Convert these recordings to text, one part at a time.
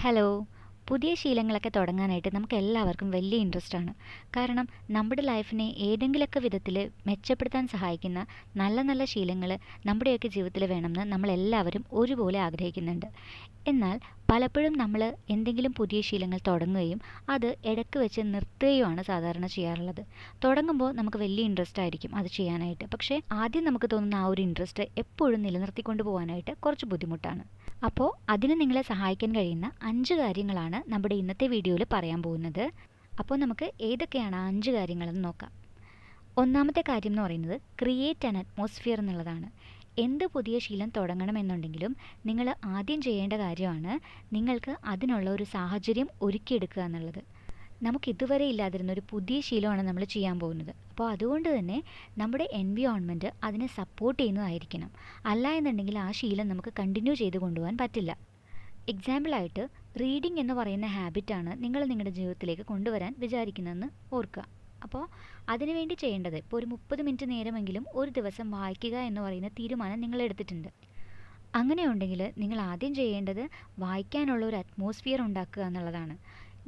Hello. പുതിയ ശീലങ്ങളൊക്കെ തുടങ്ങാനായിട്ട് നമുക്ക് എല്ലാവർക്കും വലിയ ഇൻട്രസ്റ്റ് ആണ്. കാരണം നമ്മുടെ ലൈഫിനെ ഏതെങ്കിലുമൊക്കെ വിധത്തിൽ മെച്ചപ്പെടുത്താൻ സഹായിക്കുന്ന നല്ല നല്ല ശീലങ്ങൾ നമ്മുടെയൊക്കെ ജീവിതത്തിൽ വേണമെന്ന് നമ്മളെല്ലാവരും ഒരുപോലെ ആഗ്രഹിക്കുന്നുണ്ട്. എന്നാൽ പലപ്പോഴും നമ്മൾ എന്തെങ്കിലും പുതിയ ശീലങ്ങൾ തുടങ്ങുകയും അത് ഇടയ്ക്ക് വെച്ച് നിർത്തുകയുമാണ് സാധാരണ ചെയ്യാറുള്ളത്. തുടങ്ങുമ്പോൾ നമുക്ക് വലിയ ഇൻട്രസ്റ്റ് ആയിരിക്കും അത് ചെയ്യാനായിട്ട്. പക്ഷേ ആദ്യം നമുക്ക് തോന്നുന്ന ആ ഒരു ഇൻട്രസ്റ്റ് എപ്പോഴും നിലനിർത്തിക്കൊണ്ട് പോകാനായിട്ട് കുറച്ച് ബുദ്ധിമുട്ടാണ്. അപ്പോൾ അതിന് നിങ്ങളെ സഹായിക്കാൻ കഴിയുന്ന 5 കാര്യങ്ങളാണ് നമ്മുടെ ഇന്നത്തെ വീഡിയോയിൽ പറയാൻ പോകുന്നത്. അപ്പോൾ നമുക്ക് ഏതൊക്കെയാണ് ആ 5 കാര്യങ്ങളെന്ന് നോക്കാം. ഒന്നാമത്തെ കാര്യം എന്ന് പറയുന്നത് ക്രിയേറ്റ് ആൻ അറ്റ്മോസ്ഫിയർ എന്നുള്ളതാണ്. എന്ത് പുതിയ ശീലം തുടങ്ങണമെന്നുണ്ടെങ്കിലും നിങ്ങൾ ആദ്യം ചെയ്യേണ്ട കാര്യമാണ് നിങ്ങൾക്ക് അതിനുള്ള ഒരു സാഹചര്യം ഒരുക്കിയെടുക്കുക എന്നുള്ളത്. നമുക്ക് ഇതുവരെ ഇല്ലാതിരുന്ന ഒരു പുതിയ ശീലമാണ് നമ്മൾ ചെയ്യാൻ പോകുന്നത്. അപ്പോൾ അതുകൊണ്ട് തന്നെ നമ്മുടെ എൻവിയോൺമെൻറ്റ് അതിനെ സപ്പോർട്ട് ചെയ്യുന്നതായിരിക്കണം. അല്ല എന്നുണ്ടെങ്കിൽ ആ ശീലം നമുക്ക് കണ്ടിന്യൂ ചെയ്ത് കൊണ്ടുപോകാൻ പറ്റില്ല. എക്സാമ്പിളായിട്ട് റീഡിംഗ് എന്ന് പറയുന്ന ഹാബിറ്റാണ് നിങ്ങൾ നിങ്ങളുടെ ജീവിതത്തിലേക്ക് കൊണ്ടുവരാൻ വിചാരിക്കുന്നതെന്ന് ഓർക്കുക. അപ്പോൾ അതിനുവേണ്ടി ചെയ്യേണ്ടത് ഇപ്പോൾ ഒരു 30 മിനിറ്റ് നേരമെങ്കിലും ഒരു ദിവസം വായിക്കുക എന്ന് പറയുന്ന തീരുമാനം നിങ്ങൾ എടുത്തിട്ടുണ്ട്. അങ്ങനെയുണ്ടെങ്കിൽ നിങ്ങൾ ആദ്യം ചെയ്യേണ്ടത് വായിക്കാനുള്ള ഒരു അറ്റ്മോസ്ഫിയർ ഉണ്ടാക്കുക എന്നുള്ളതാണ്.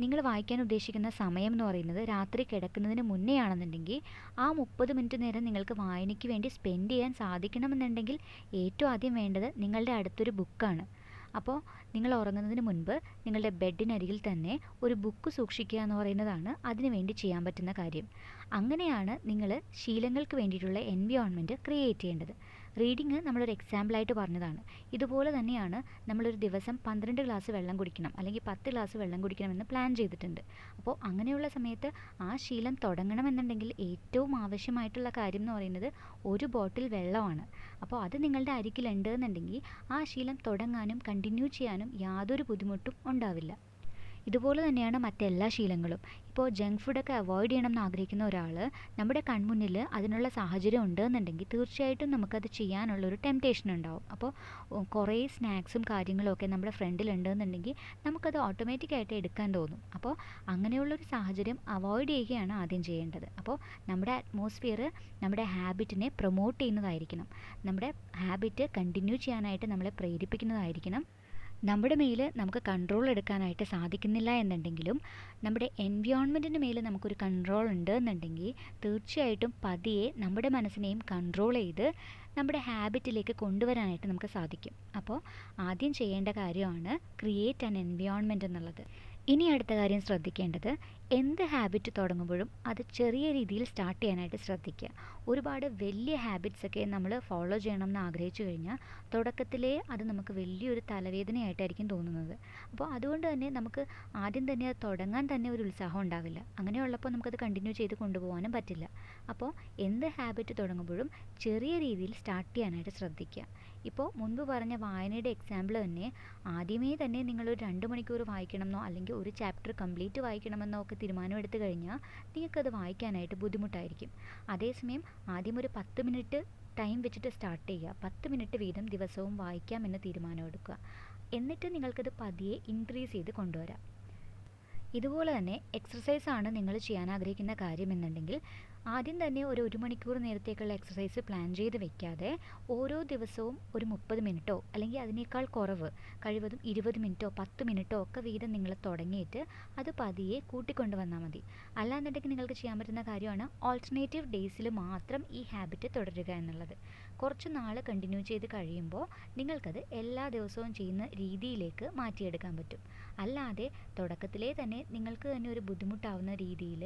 നിങ്ങൾ വായിക്കാൻ ഉദ്ദേശിക്കുന്ന സമയം എന്ന് പറയുന്നത് രാത്രി കിടക്കുന്നതിന് മുന്നേ ആണെന്നുണ്ടെങ്കിൽ ആ 30 മിനിറ്റ് നേരം നിങ്ങൾക്ക് വായനയ്ക്ക് വേണ്ടി സ്പെൻഡ് ചെയ്യാൻ സാധിക്കണമെന്നുണ്ടെങ്കിൽ ഏറ്റവും ആദ്യം വേണ്ടത് നിങ്ങളുടെ അടുത്തൊരു ബുക്കാണ്. അപ്പോൾ നിങ്ങൾ ഉറങ്ങുന്നതിന് മുൻപ് നിങ്ങളുടെ ബെഡിനരികിൽ തന്നെ ഒരു ബുക്ക് സൂക്ഷിക്കുക എന്ന് പറയുന്നതാണ് അതിനു വേണ്ടി ചെയ്യാൻ പറ്റുന്ന കാര്യം. അങ്ങനെയാണ് നിങ്ങൾ ശീലങ്ങൾക്ക് വേണ്ടിയിട്ടുള്ള എൻവിയോൺമെൻറ്റ് ക്രിയേറ്റ് ചെയ്യേണ്ടത്. റീഡിങ് നമ്മളൊരു എക്സാമ്പിളായിട്ട് പറഞ്ഞതാണ്. ഇതുപോലെ തന്നെയാണ് നമ്മളൊരു ദിവസം 12 ഗ്ലാസ് വെള്ളം കുടിക്കണം അല്ലെങ്കിൽ 10 ഗ്ലാസ് വെള്ളം കുടിക്കണമെന്ന് പ്ലാൻ ചെയ്തിട്ടുണ്ട്. അപ്പോൾ അങ്ങനെയുള്ള സമയത്ത് ആ ശീലം തുടങ്ങണമെന്നുണ്ടെങ്കിൽ ഏറ്റവും ആവശ്യമായിട്ടുള്ള കാര്യം എന്ന് പറയുന്നത് ഒരു ബോട്ടിൽ വെള്ളമാണ്. അപ്പോൾ അത് നിങ്ങളുടെ അരികിലുണ്ട് എന്നുണ്ടെങ്കിൽ ആ ശീലം തുടങ്ങാനും കണ്ടിന്യൂ ചെയ്യാനും യാതൊരു ബുദ്ധിമുട്ടും ഉണ്ടാവില്ല. ഇതുപോലെ തന്നെയാണ് മറ്റെല്ലാ ശീലങ്ങളും. ഇപ്പോൾ ജങ്ക് ഫുഡൊക്കെ അവോയ്ഡ് ചെയ്യണം എന്ന് ആഗ്രഹിക്കുന്ന ഒരാൾ നമ്മുടെ കൺമുന്നിൽ അതിനുള്ള സാഹചര്യം ഉണ്ടെന്നുണ്ടെങ്കിൽ തീർച്ചയായിട്ടും നമുക്കത് ചെയ്യാനുള്ളൊരു ടെംപ്റ്റേഷൻ ഉണ്ടാവും. അപ്പോൾ കുറേ സ്നാക്സും കാര്യങ്ങളൊക്കെ നമ്മുടെ ഫ്രണ്ടിലുണ്ടെന്നുണ്ടെങ്കിൽ നമുക്കത് ഓട്ടോമാറ്റിക്കായിട്ട് എടുക്കാൻ തോന്നും. അപ്പോൾ അങ്ങനെയുള്ളൊരു സാഹചര്യം അവോയ്ഡ് ചെയ്യുകയാണ് ആദ്യം ചെയ്യേണ്ടത്. അപ്പോൾ നമ്മുടെ അറ്റ്മോസ്ഫിയർ നമ്മുടെ ഹാബിറ്റിനെ പ്രൊമോട്ട് ചെയ്യുന്നതായിരിക്കണം. നമ്മുടെ ഹാബിറ്റ് കണ്ടിന്യൂ ചെയ്യാനായിട്ട് നമ്മളെ പ്രേരിപ്പിക്കുന്നതായിരിക്കണം. നമ്മുടെ മേൽ നമുക്ക് കൺട്രോൾ എടുക്കാനായിട്ട് സാധിക്കുന്നില്ല എന്നുണ്ടെങ്കിലും നമ്മുടെ എൻവിയോൺമെൻറ്റിന് മേൽ നമുക്കൊരു കൺട്രോൾ ഉണ്ട് എന്നുണ്ടെങ്കിൽ തീർച്ചയായിട്ടും പതിയെ നമ്മുടെ മനസ്സിനെയും കൺട്രോൾ ചെയ്ത് നമ്മുടെ ഹാബിറ്റിലേക്ക് കൊണ്ടുവരാനായിട്ട് നമുക്ക് സാധിക്കും. അപ്പോൾ ആദ്യം ചെയ്യേണ്ട കാര്യമാണ് ക്രിയേറ്റ് ആൻ എൻവിയോൺമെൻറ്റ് എന്നുള്ളത്. ഇനി അടുത്ത കാര്യം ശ്രദ്ധിക്കേണ്ടത് എന്ത് ഹാബിറ്റ് തുടങ്ങുമ്പോഴും അത് ചെറിയ രീതിയിൽ സ്റ്റാർട്ട് ചെയ്യാനായിട്ട് ശ്രദ്ധിക്കുക. ഒരുപാട് വലിയ ഹാബിറ്റ്സൊക്കെ നമ്മൾ ഫോളോ ചെയ്യണം എന്ന് ആഗ്രഹിച്ചു കഴിഞ്ഞാൽ തുടക്കത്തിലേ അത് നമുക്ക് വലിയൊരു തലവേദനയായിട്ടായിരിക്കും തോന്നുന്നത്. അപ്പോൾ അതുകൊണ്ട് തന്നെ നമുക്ക് ആദ്യം തന്നെ അത് തുടങ്ങാൻ തന്നെ ഒരു ഉത്സാഹം ഉണ്ടാവില്ല. അങ്ങനെയുള്ളപ്പോൾ നമുക്കത് കണ്ടിന്യൂ ചെയ്ത് കൊണ്ടുപോകാനും പറ്റില്ല. അപ്പോൾ എന്ത് ഹാബിറ്റ് തുടങ്ങുമ്പോഴും ചെറിയ രീതിയിൽ സ്റ്റാർട്ട് ചെയ്യാനായിട്ട് ശ്രദ്ധിക്കുക. ഇപ്പോൾ മുൻപ് പറഞ്ഞ വായനയുടെ എക്സാമ്പിൾ തന്നെ ആദ്യമേ തന്നെ നിങ്ങളൊരു 2 മണിക്കൂർ വായിക്കണമെന്നോ അല്ലെങ്കിൽ ഒരു ചാപ്റ്റർ കംപ്ലീറ്റ് വായിക്കണമെന്നോ ഒക്കെ തീരുമാനമെടുത്തു കഴിഞ്ഞാൽ നിങ്ങൾക്കത് വായിക്കാനായിട്ട് ബുദ്ധിമുട്ടായിരിക്കും. അതേസമയം ആദ്യം ഒരു 10 മിനിറ്റ് ടൈം വെച്ചിട്ട് സ്റ്റാർട്ട് ചെയ്യുക. 10 മിനിറ്റ് വീതം ദിവസവും വായിക്കാമെന്ന് തീരുമാനമെടുക്കുക. എന്നിട്ട് നിങ്ങൾക്കത് പതിയെ ഇൻക്രീസ് ചെയ്ത് കൊണ്ടുവരാം. ഇതുപോലെ തന്നെ എക്സർസൈസാണ് നിങ്ങൾ ചെയ്യാൻ ആഗ്രഹിക്കുന്ന കാര്യമെന്നുണ്ടെങ്കിൽ ആദ്യം തന്നെ ഒരു 1 മണിക്കൂർ നേരത്തേക്കുള്ള എക്സർസൈസ് പ്ലാൻ ചെയ്ത് വെക്കാതെ ഓരോ ദിവസവും ഒരു 30 മിനിറ്റോ അല്ലെങ്കിൽ അതിനേക്കാൾ കുറവ് കഴിവതും 20 മിനിറ്റോ 10 മിനിറ്റോ ഒക്കെ വീതം നിങ്ങൾ തുടങ്ങിയിട്ട് അത് പതിയെ കൂട്ടിക്കൊണ്ട് വന്നാൽ മതി. അല്ലാന്നുണ്ടെങ്കിൽ നിങ്ങൾക്ക് ചെയ്യാൻ പറ്റുന്ന കാര്യമാണ് ഓൾട്ടർനേറ്റീവ് ഡേയ്സിൽ മാത്രം ഈ ഹാബിറ്റ് തുടരുക എന്നുള്ളത്. കുറച്ച് നാൾ കണ്ടിന്യൂ ചെയ്ത് കഴിയുമ്പോൾ നിങ്ങൾക്കത് എല്ലാ ദിവസവും ചെയ്യുന്ന രീതിയിലേക്ക് മാറ്റിയെടുക്കാൻ പറ്റും. അല്ലാതെ തുടക്കത്തിലേ തന്നെ നിങ്ങൾക്ക് തന്നെ ഒരു ബുദ്ധിമുട്ടാവുന്ന രീതിയിൽ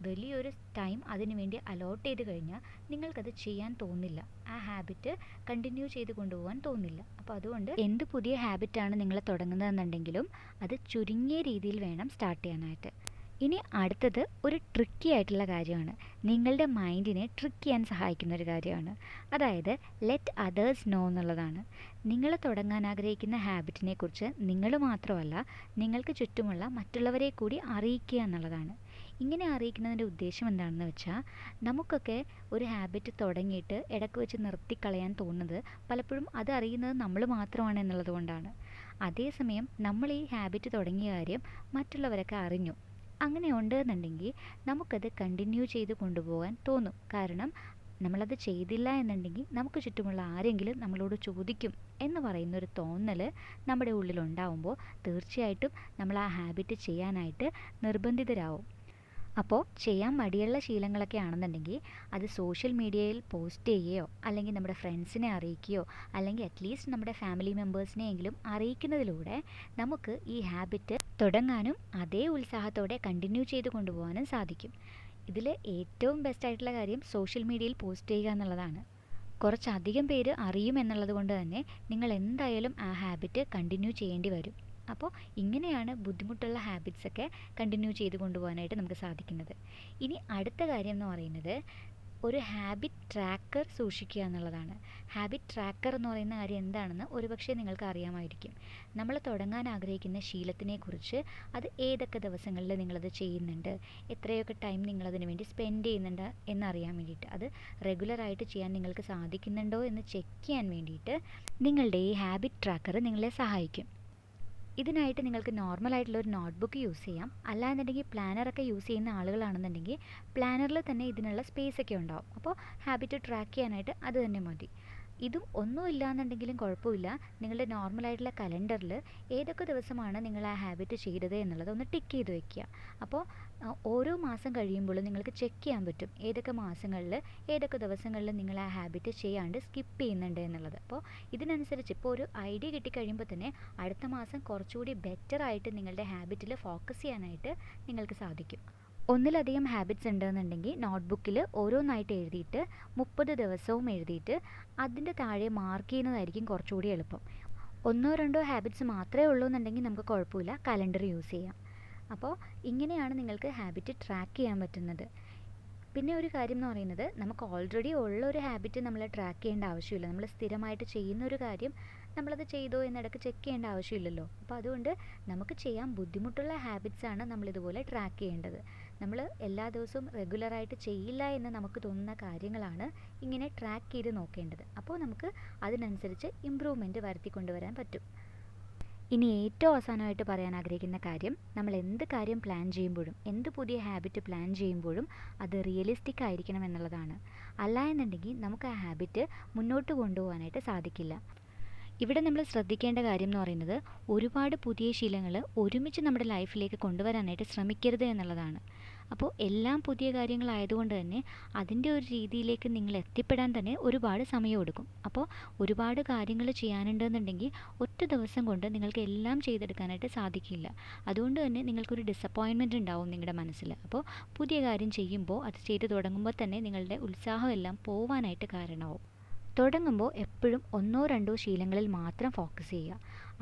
വലിയൊരു ടൈം അതിന് വേണ്ടി അലോട്ട് ചെയ്ത് കഴിഞ്ഞാൽ നിങ്ങൾക്കത് ചെയ്യാൻ തോന്നില്ല. ആ ഹാബിറ്റ് കണ്ടിന്യൂ ചെയ്ത് കൊണ്ടുപോകാൻ തോന്നില്ല. അപ്പോൾ അതുകൊണ്ട് എന്ത് പുതിയ ഹാബിറ്റാണ് നിങ്ങൾ തുടങ്ങുന്നതെന്നുണ്ടെങ്കിലും അത് ചുരുങ്ങിയ രീതിയിൽ വേണം സ്റ്റാർട്ട് ചെയ്യാനായിട്ട്. ഇനി അടുത്തത് ഒരു ട്രിക്കി ആയിട്ടുള്ള കാര്യമാണ്. നിങ്ങളുടെ മൈൻഡിനെ ട്രിക്ക് ചെയ്യാൻ സഹായിക്കുന്ന ഒരു കാര്യമാണ്. അതായത് ലെറ്റ് അതേഴ്സ് നോ എന്നുള്ളതാണ്. നിങ്ങൾ തുടങ്ങാൻ ആഗ്രഹിക്കുന്ന ഹാബിറ്റിനെ കുറിച്ച് നിങ്ങൾ മാത്രമല്ല നിങ്ങൾക്ക് ചുറ്റുമുള്ള മറ്റുള്ളവരെ കൂടി അറിയിക്കുക എന്നുള്ളതാണ്. ഇങ്ങനെ അറിയിക്കുന്നതിൻ്റെ ഉദ്ദേശം എന്താണെന്ന് വെച്ചാൽ നമുക്കൊക്കെ ഒരു ഹാബിറ്റ് തുടങ്ങിയിട്ട് ഇടയ്ക്ക് വെച്ച് നിർത്തിക്കളയാൻ തോന്നുന്നത് പലപ്പോഴും അത് അറിയുന്നത് നമ്മൾ മാത്രമാണ് എന്നുള്ളത് കൊണ്ടാണ്. അതേസമയം നമ്മൾ ഈ ഹാബിറ്റ് തുടങ്ങിയ കാര്യം മറ്റുള്ളവരൊക്കെ അറിഞ്ഞു അങ്ങനെ ഉണ്ട് എന്നുണ്ടെങ്കിൽ നമുക്കത് കണ്ടിന്യൂ ചെയ്ത് കൊണ്ടുപോകാൻ തോന്നും. കാരണം നമ്മളത് ചെയ്തില്ല എന്നുണ്ടെങ്കിൽ നമുക്ക് ചുറ്റുമുള്ള ആരെങ്കിലും നമ്മളോട് ചോദിക്കും എന്ന് പറയുന്നൊരു തോന്നൽ നമ്മുടെ ഉള്ളിലുണ്ടാവുമ്പോൾ തീർച്ചയായിട്ടും നമ്മൾ ആ ഹാബിറ്റ് ചെയ്യാനായിട്ട് നിർബന്ധിതരാകും. അപ്പോൾ ചെയ്യാൻ മടിയുള്ള ശീലങ്ങളൊക്കെ ആണെന്നുണ്ടെങ്കിൽ അത് സോഷ്യൽ മീഡിയയിൽ പോസ്റ്റ് ചെയ്യുകയോ അല്ലെങ്കിൽ നമ്മുടെ ഫ്രണ്ട്സിനെ അറിയിക്കുകയോ അല്ലെങ്കിൽ അറ്റ്ലീസ്റ്റ് നമ്മുടെ ഫാമിലി മെമ്പേഴ്സിനെയെങ്കിലും അറിയിക്കുന്നതിലൂടെ നമുക്ക് ഈ ഹാബിറ്റ് തുടങ്ങാനും അതേ ഉത്സാഹത്തോടെ കണ്ടിന്യൂ ചെയ്ത് കൊണ്ടുപോകാനും സാധിക്കും. ഇതിൽ ഏറ്റവും ബെസ്റ്റ് ആയിട്ടുള്ള കാര്യം സോഷ്യൽ മീഡിയയിൽ പോസ്റ്റ് ചെയ്യുക എന്നുള്ളതാണ്. കുറച്ചധികം പേര് അറിയും എന്നുള്ളത് കൊണ്ട് തന്നെ നിങ്ങൾ എന്തായാലും ആ ഹാബിറ്റ് കണ്ടിന്യൂ ചെയ്യേണ്ടി വരും. അപ്പോൾ ഇങ്ങനെയാണ് ബുദ്ധിമുട്ടുള്ള ഹാബിറ്റ്സൊക്കെ കണ്ടിന്യൂ ചെയ്ത് കൊണ്ടുപോകാനായിട്ട് നമുക്ക് സാധിക്കുന്നത്. ഇനി അടുത്ത കാര്യം എന്ന് പറയുന്നത് ഒരു ഹാബിറ്റ് ട്രാക്കർ സൂക്ഷിക്കുക എന്നുള്ളതാണ്. ഹാബിറ്റ് ട്രാക്കർ എന്ന് പറയുന്ന കാര്യം എന്താണെന്ന് ഒരുപക്ഷെ നിങ്ങൾക്ക് അറിയാമായിരിക്കും. നമ്മൾ തുടങ്ങാൻ ആഗ്രഹിക്കുന്ന ശീലത്തിനെക്കുറിച്ച് അത് ഏതൊക്കെ ദിവസങ്ങളിൽ നിങ്ങളത് ചെയ്യുന്നുണ്ട്, എത്രയൊക്കെ ടൈം നിങ്ങളതിന് വേണ്ടി സ്പെൻഡ് ചെയ്യുന്നുണ്ട് എന്നറിയാൻ വേണ്ടിയിട്ട്, അത് റെഗുലറായിട്ട് ചെയ്യാൻ നിങ്ങൾക്ക് സാധിക്കുന്നുണ്ടോ എന്ന് ചെക്ക് ചെയ്യാൻ വേണ്ടിയിട്ട് നിങ്ങളുടെ ഈ ഹാബിറ്റ് ട്രാക്കർ നിങ്ങളെ സഹായിക്കും. ഇതിനായിട്ട് നിങ്ങൾക്ക് നോർമലായിട്ടുള്ള ഒരു നോട്ട്ബുക്ക് യൂസ് ചെയ്യാം. അല്ലാന്നുണ്ടെങ്കിൽ പ്ലാനറൊക്കെ യൂസ് ചെയ്യുന്ന ആളുകളാണെന്നുണ്ടെങ്കിൽ പ്ലാനറിൽ തന്നെ ഇതിനുള്ള സ്പേസ് ഒക്കെ ഉണ്ടാവും. അപ്പോൾ ഹാബിറ്റ് ട്രാക്ക് ചെയ്യാനായിട്ട് അത് തന്നെ മതി. ഇതും ഒന്നും ഇല്ലാന്നുണ്ടെങ്കിലും കുഴപ്പമില്ല. നിങ്ങളുടെ നോർമലായിട്ടുള്ള കലണ്ടറിൽ ഏതൊക്കെ ദിവസമാണ് നിങ്ങൾ ആ ഹാബിറ്റ് ചെയ്തത് എന്നുള്ളത് ഒന്ന് ടിക്ക് ചെയ്ത് വെക്കുക. അപ്പോൾ ഓരോ മാസം കഴിയുമ്പോഴും നിങ്ങൾക്ക് ചെക്ക് ചെയ്യാൻ പറ്റും ഏതൊക്കെ മാസങ്ങളിൽ ഏതൊക്കെ ദിവസങ്ങളിൽ നിങ്ങൾ ആ ഹാബിറ്റ് ചെയ്യാണ്ട് സ്കിപ്പ് ചെയ്യുന്നുണ്ട് എന്നുള്ളത്. അപ്പോൾ ഇതിനനുസരിച്ച് ഇപ്പോൾ ഒരു ഐഡിയ കിട്ടിക്കഴിയുമ്പോൾ തന്നെ അടുത്ത മാസം കുറച്ചുകൂടി ബെറ്റർ ആയിട്ട് നിങ്ങളുടെ ഹാബിറ്റിൽ ഫോക്കസ് ചെയ്യാനായിട്ട് നിങ്ങൾക്ക് സാധിക്കും. ഒന്നിലധികം ഹാബിറ്റ്സ് ഉണ്ടെന്നുണ്ടെങ്കിൽ നോട്ട്ബുക്കിൽ ഓരോന്നായിട്ട് എഴുതിയിട്ട് 30 ദിവസവും എഴുതിയിട്ട് അതിൻ്റെ താഴെ മാർക്ക് ചെയ്യുന്നതായിരിക്കും കുറച്ചുകൂടി എളുപ്പം. ഒന്നോ രണ്ടോ ഹാബിറ്റ്സ് മാത്രമേ ഉള്ളൂ എന്നുണ്ടെങ്കിൽ നമുക്ക് കുഴപ്പമില്ല, കലണ്ടർ യൂസ് ചെയ്യാം. അപ്പോൾ ഇങ്ങനെയാണ് നിങ്ങൾക്ക് ഹാബിറ്റ് ട്രാക്ക് ചെയ്യാൻ പറ്റുന്നത്. പിന്നെ ഒരു കാര്യം എന്ന് പറയുന്നത് നമുക്ക് ഓൾറെഡി ഉള്ള ഒരു ഹാബിറ്റ് നമ്മൾ ട്രാക്ക് ചെയ്യേണ്ട ആവശ്യമില്ല. നമ്മൾ സ്ഥിരമായിട്ട് ചെയ്യുന്ന ഒരു കാര്യം നമ്മളത് ചെയ്തോ എന്നിടയ്ക്ക് ചെക്ക് ചെയ്യേണ്ട ആവശ്യമില്ലല്ലോ. അപ്പോൾ അതുകൊണ്ട് നമുക്ക് ചെയ്യാൻ ബുദ്ധിമുട്ടുള്ള ഹാബിറ്റ്സാണ് നമ്മളിതുപോലെ ട്രാക്ക് ചെയ്യേണ്ടത്. നമ്മൾ എല്ലാ ദിവസവും റെഗുലറായിട്ട് ചെയ്യില്ല എന്ന് നമുക്ക് തോന്നുന്ന കാര്യങ്ങളാണ് ഇങ്ങനെ ട്രാക്ക് ചെയ്ത് നോക്കേണ്ടത്. അപ്പോൾ നമുക്ക് അതിനനുസരിച്ച് ഇമ്പ്രൂവ്മെൻറ്റ് വരുത്തിക്കൊണ്ടുവരാൻ പറ്റും. ഇനി ഏറ്റവും അവസാനമായിട്ട് പറയാൻ ആഗ്രഹിക്കുന്ന കാര്യം, നമ്മൾ എന്ത് കാര്യം പ്ലാൻ ചെയ്യുമ്പോഴും എന്ത് പുതിയ ഹാബിറ്റ് പ്ലാൻ ചെയ്യുമ്പോഴും അത് റിയലിസ്റ്റിക് ആയിരിക്കണം എന്നുള്ളതാണ്. അല്ല എന്നുണ്ടെങ്കിൽ നമുക്ക് ആ ഹാബിറ്റ് മുന്നോട്ട് കൊണ്ടുപോകാനായിട്ട് സാധിക്കില്ല. ഇവിടെ നമ്മൾ ശ്രദ്ധിക്കേണ്ട കാര്യം എന്ന് പറയുന്നത് ഒരുപാട് പുതിയ ശീലങ്ങൾ ഒരുമിച്ച് നമ്മുടെ ലൈഫിലേക്ക് കൊണ്ടുവരാനായിട്ട് ശ്രമിക്കരുത് എന്നുള്ളതാണ്. അപ്പോൾ എല്ലാം പുതിയ കാര്യങ്ങളായതുകൊണ്ട് തന്നെ അതിൻ്റെ ഒരു രീതിയിലേക്ക് നിങ്ങൾ എത്തിപ്പെടാൻ തന്നെ ഒരുപാട് സമയമെടുക്കും. അപ്പോൾ ഒരുപാട് കാര്യങ്ങൾ ചെയ്യാനുണ്ടെന്നുണ്ടെങ്കിൽ ഒറ്റ ദിവസം കൊണ്ട് നിങ്ങൾക്ക് എല്ലാം ചെയ്തെടുക്കാനായിട്ട് സാധിക്കില്ല. അതുകൊണ്ട് തന്നെ നിങ്ങൾക്കൊരു ഡിസപ്പോയിൻമെൻറ്റ് ഉണ്ടാവും നിങ്ങളുടെ മനസ്സിൽ. അപ്പോൾ പുതിയ കാര്യം ചെയ്യുമ്പോൾ അത് ചെയ്ത് തുടങ്ങുമ്പോൾ തന്നെ നിങ്ങളുടെ ഉത്സാഹം എല്ലാം പോവാനായിട്ട് കാരണമാവും. തുടങ്ങുമ്പോൾ എപ്പോഴും ഒന്നോ രണ്ടോ ശീലങ്ങളിൽ മാത്രം ഫോക്കസ് ചെയ്യുക.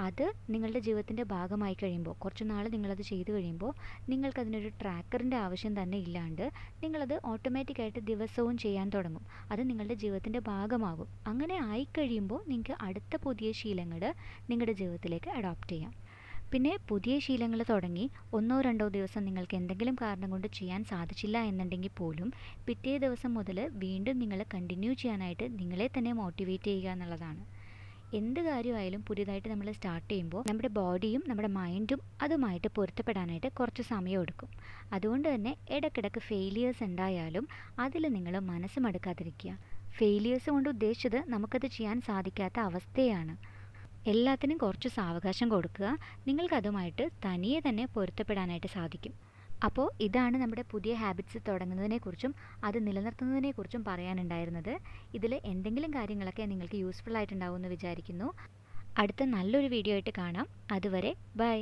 അത് നിങ്ങളുടെ ജീവിതത്തിൻ്റെ ഭാഗമായി കഴിയുമ്പോൾ കുറച്ച് നാൾ നിങ്ങളത് ചെയ്ത് കഴിയുമ്പോൾ നിങ്ങൾക്കതിനൊരു ട്രാക്കറിൻ്റെ ആവശ്യം തന്നെ ഇല്ലാണ്ട് നിങ്ങളത് ഓട്ടോമാറ്റിക്കായിട്ട് ദിവസവും ചെയ്യാൻ തുടങ്ങും. അത് നിങ്ങളുടെ ജീവിതത്തിൻ്റെ ഭാഗമാകും. അങ്ങനെ ആയിക്കഴിയുമ്പോൾ നിങ്ങൾക്ക് അടുത്ത പുതിയ ശീലങ്ങൾ നിങ്ങളുടെ ജീവിതത്തിലേക്ക് അഡോപ്റ്റ് ചെയ്യാം. പിന്നെ പുതിയ ശീലങ്ങൾ തുടങ്ങി ഒന്നോ രണ്ടോ ദിവസം നിങ്ങൾക്ക് എന്തെങ്കിലും കാരണം കൊണ്ട് ചെയ്യാൻ സാധിച്ചില്ല എന്നുണ്ടെങ്കിൽ പോലും പിറ്റേ ദിവസം മുതൽ വീണ്ടും നിങ്ങൾ കണ്ടിന്യൂ ചെയ്യാനായിട്ട് നിങ്ങളെ തന്നെ മോട്ടിവേറ്റ് ചെയ്യുക എന്നുള്ളതാണ്. എന്ത് കാര്യമായാലും പുതിയതായിട്ട് നമ്മൾ സ്റ്റാർട്ട് ചെയ്യുമ്പോൾ നമ്മുടെ ബോഡിയും നമ്മുടെ മൈൻഡും അതുമായിട്ട് പൊരുത്തപ്പെടാനായിട്ട് കുറച്ച് സമയമെടുക്കും. അതുകൊണ്ട് തന്നെ ഇടയ്ക്കിടയ്ക്ക് ഫെയിലിയേഴ്സ് ഉണ്ടായാലും അതിൽ നിങ്ങൾ മനസ്സ് മടുക്കാതിരിക്കുക. ഫെയിലിയേഴ്സ് കൊണ്ട് ഉദ്ദേശിച്ചത് നമുക്കത് ചെയ്യാൻ സാധിക്കാത്ത അവസ്ഥയാണ്. എല്ലാത്തിനും കുറച്ച് സാവകാശം കൊടുക്കുക. നിങ്ങൾക്കതുമായിട്ട് തനിയെ തന്നെ പൊരുത്തപ്പെടാനായിട്ട് സാധിക്കും. അപ്പോൾ ഇതാണ് നമ്മുടെ പുതിയ ഹാബിറ്റ്സ് തുടങ്ങുന്നതിനെക്കുറിച്ചും അത് നിലനിർത്തുന്നതിനെക്കുറിച്ചും പറയാനുണ്ടായിരുന്നത്. ഇതിൽ എന്തെങ്കിലും കാര്യങ്ങളൊക്കെ നിങ്ങൾക്ക് യൂസ്ഫുൾ ആയിട്ടുണ്ടാവുമെന്ന് വിചാരിക്കുന്നു. അടുത്ത നല്ലൊരു വീഡിയോ ആയിട്ട് കാണാം. അതുവരെ ബൈ.